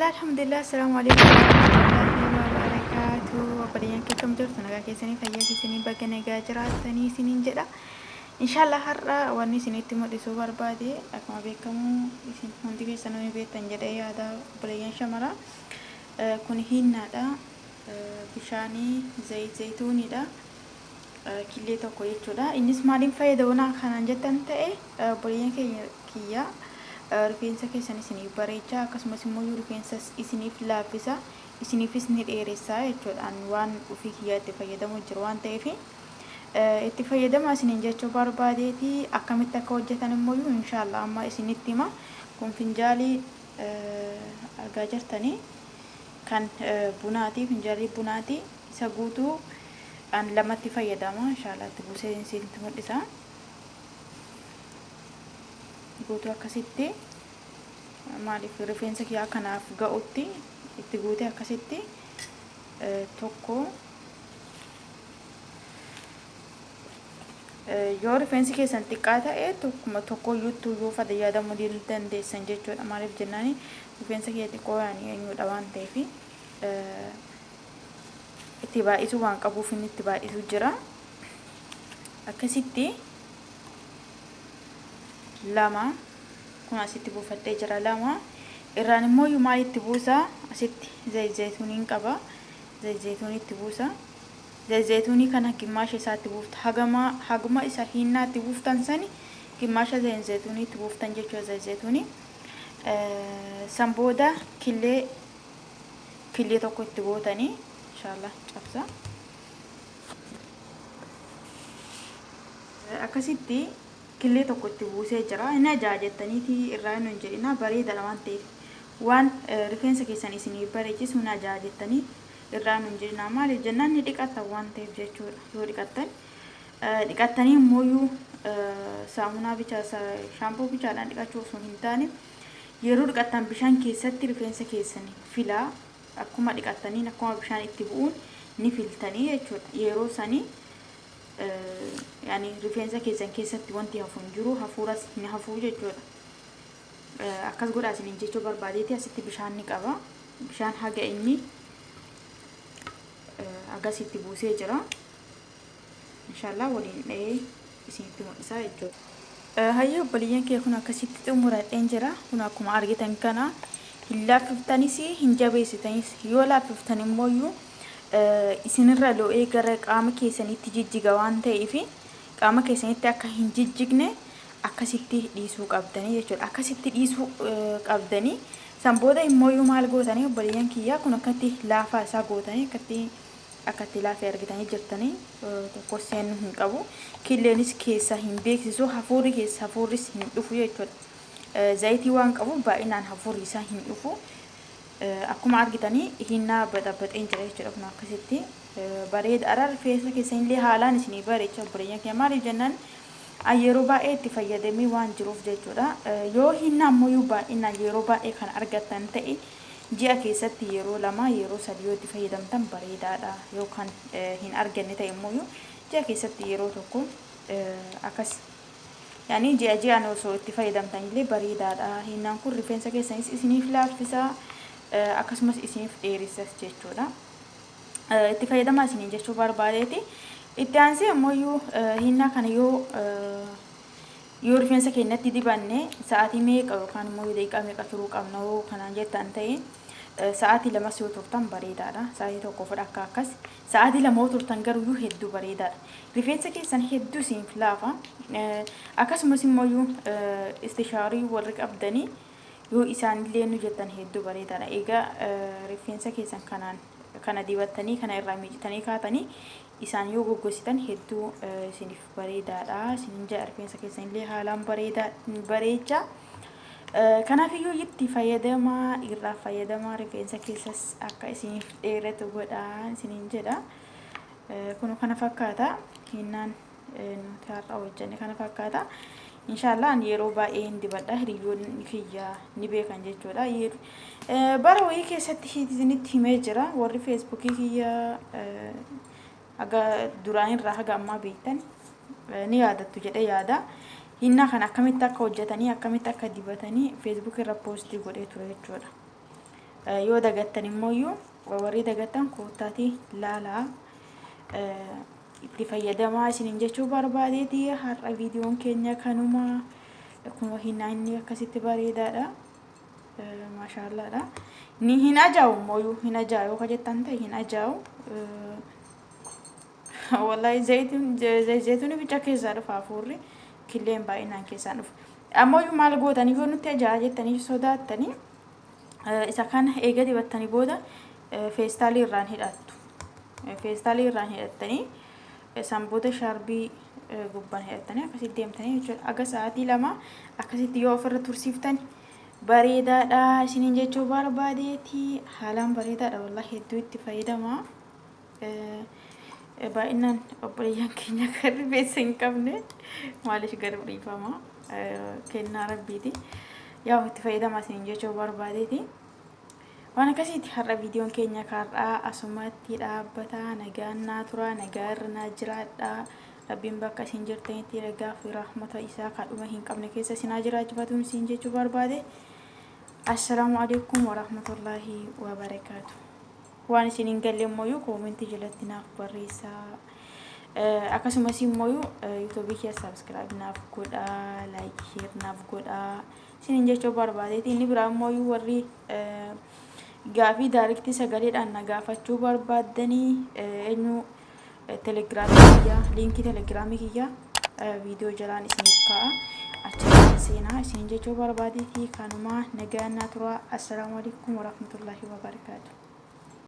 Bismillah, alhamdulillah, assalamu alaikum warahmatullahi wabarakatuh. Wabarakatuh. Kekam jirtu nagaa keessanii fayyaa keessanii bakka nagaa jiraatanii isiniin jedha. Inshallah har'a wanni isinitti mul'isuu barbaade akkuma beekamu isin hundi keessanii beektan jedhee yaada obboleeyyan shamaraa. Kun hinnaadha. Bishaanii zayituunidha. Killee tokko jechuudha. Innis maaliin fayyadamna kanaan jettan ta'e obboleeyyan kiyya rifeensa keessan isinii bareecha akkasumas immoo rifeensa isiniif laaffisa isiniifis ni dheeressa jechuudha. Waan ofii kiyyaatti fayyadamu jiru waan ta'eef itti fayyadama isiniin jechuu barbaadeeti. Akkamitti akka hojjetan immoo inshallah amma isinitti hima. Kun finjaalii argaa jirtanii kan bunaati, finjaalii bunaati. Isa guutuu an lamatti fayyadama inshallah itti buusee isinitti mul'isa. Guutuu akkasitti maaliif rifeensa kiyyaa kanaaf ga'utti itti guutee akkasitti tokko yoo rifeensi keessan xiqqaa ta'e tokko yuutuu yoo fayyadamuu dandeessan jechuudha. Maaliif jennaani rifeensa kiyya xiqqoo yaani eenyudha waan ta'eef itti baay'isuu waan qabuuf inni itti baay'isuu jira. Akkasitti lama kun asitti buufatee jira lama irraan immoo maal itti buusa asitti zayituuniin qaba. Zayituunii itti buusa. Zayituunii kana gimmaasha isaatti buufta. Haguma isa hinnaatti buuftan sani gimmaasha zayituunii itti buuftan jechuudha. Zayituunii san booda killee tokko itti gootanii inshallah cabsa. Akkasitti killee tokko itti buusee jira. Inni ajaajettaniiti irraa hin jedhina bareeda waan ta'eef waan rifeensa keessan isinii bareechisu na ajaajettanii irraa hin jedhina. Maaliif jennaan ni dhiqatan waan ta'eef jechuudha. Yoo dhiqattanii immoo saamunaa bicha shaampoo bichaadhaan dhiqachuu osoo hin taane yeroo dhiqattan bishaan keessatti rifeensa keessanii filaa akkuma dhiqattaniin akkuma bishaan itti bu'uun ni filtanii jechuudha. Yeroo sanii yani rifeensa keessan keessatti wanti hafu hin jiru, hafuuras ni hafu jechuudha. Akkas godhaa isiniin jechuu barbaadeeti. Asitti bishaan ni qaba. Bishaan haga inni agasitti buusee jira. Inshallah waliin dha'ee isinitti mul'isaa jechuudha. Hayya obboleeyyan kee kun akkasitti xumuradheen jira. Kun akkuma argitan kana hin laaffiftaniis hin jabeessitanis. Yoo laaffiftan immoo isinirra lo'ee gara qaama keessanitti jijjiga waan ta'eef qaama keessanitti akka hin jijjigne akkasitti dhiisuu qabdanii jechuudha. Akkasitti dhiisuu qabdanii san booda immoo maal gootanii obboleeyyan kiyyaa kun akkatti laafaa isaa gootanii akkatti laafee argitanii jirtanii tokko seen hin qabu. Killeenis keessa hin beeksisu, hafuurris hin dhufu jechuudha. Zayitii waan qabu baay'inaan hafuurri isaa hin dhufu. Akkuma argitanii hinnaa baxabaxeen jira jechuudha. Kun akkasitti bareeda rifeensa keessanillee haalaan isinii bareecha obboleeyyan kiyya. Maaliif jennaan yeroo baay'ee itti fayyadamee waan jiruuf jechuudha. Yoo hinnaa immoo baay'inaan yeroo baay'ee kan argattan ta'e ji'a keessatti yeroo lama yeroo sadii yoo itti fayyadamtan bareedaadha. Yoo kan hin arganne ta'e immoo ji'a keessatti yeroo tokko akkas yani ji'aan osoo itti fayyadamtanillee bareedaadha. Hinnaan kun rifeensa keessanis isiniif laaffisa akkasumas isiniif dheeressas jechuudha. Itti fayyadamaa isiniin jechuu barbaadeeti. Itti aansee immoo hinnaa kana yoo rifeensa keenyatti dibanne sa'aatii meeqa yookaan immoo daqiiqaa meeqa turuu qabna yoo kanaan jettan ta'e sa'aatii lamas yoo turtan bareedaadha. Sa'aatii tokko fudha akkas sa'aatii lama yoo turtan garuu hedduu bareedaadha. Rifeensa keessan hedduu isiniif laafa. Akkasumas immoo istishaarii warri qabdanii yoo isaanillee nu jettan hedduu bareedaadha. Egaa rifeensa keessan kana dibattanii kana irraa miicitanii kaatanii isaan yoo goggositan hedduu isiniif bareedaadha. Isiniin jaa rifeensa keessanillee haalaan bareecha. Kanaafiyyuu itti fayyadamaa irraa fayyadamaa rifeensa keessas akka isiniif dheeratu godhaa isiniin jedha. Kun kana fakkaata. Hinnaan nuti har'a hojjenne kana fakkaata. Inshallah yeroo baay'ee hin dibadha. Hiriyoonni kiyya ni beekan jechuudha. Bara wayii keessatti isinitti himee jira. Warri feesbuukii kiyya aga duraan irraa haga ammaa beektan ni yaadattu jedhee yaada. Hinna kan akkamitti akka hojjetanii akkamitti akka dibatanii feesbuuk irra poostii godhee ture jechuudha. yoo dagattan immoo warri dagattan kootaati laalaa itti fayyadamaa isiniin jechuu barbaadeeti. Har'a viidiyoon keenya kanuma akkuma hinnaanni akkasitti bareedaadha. Maashaallaadha. Ni hin ajaa'u immoo hin ajaa'u ka jettan ta'e hin ajaa'u. Wallahi zayituun bicha keessaa dhufa hafuurri killeen baay'inaan keessaa dhufa. Ammoo maal gootanii yoo nutti ajaa'a jettanii sodaattanii isa kana eega dibattanii booda feestaalii irraan hidhattu. Feestaalii irraan hidhattanii sanboota shaarbii gubbaan hidhattanii akkasitti deemtanii jechuudha. Aga sa'aatii 2 akkasitti yoo ofirra tursiiftani bareedaadha isiniin jechuu barbaadeeti. Haalaan bareedaadha wallahi hedduu itti fayyadama. Baay'inaan obboleeyyan keenya kan rifeensa hin qabne maaliif gad dhiifama kennaa rabbiiti. Yaa itti fayyadama isiniin jechuu barbaadeeti. Waan akkasitti har'a viidiyoon keenya har'aa asumatti dhaabbata. Nagaan naa tura, nagaa irra naa jiraadha. Rabbiin bakka isin jirtanitti nagaa fi rahmata isaa kadhuma hin qabne keessa isin haa jiraachifatu isiniin jechuu barbaade. Assalaamu alaykum wa rahmatullahi wa barakaatuh. Waan isin hin galle immoo koomentii jalatti naaf barreessaa. Akkasumas immoo YouTube kee subscribe naaf godha, like share naaf godha isiniin jechuu barbaadeeti. Inni biraa immoo warri gaafii daarektii sagaleedhaan na gaafachuu barbaadanii eenyu telegiraamii kiyya liinkii telegiraamii kiyya viidiyoo jalaan isiniif kaa'a achi seenaa isiniin jechuu barbaadeeti. Kanuma nagaan naa tura. Assalaamu alaykum wa rahmatullahi wa barakaatuh.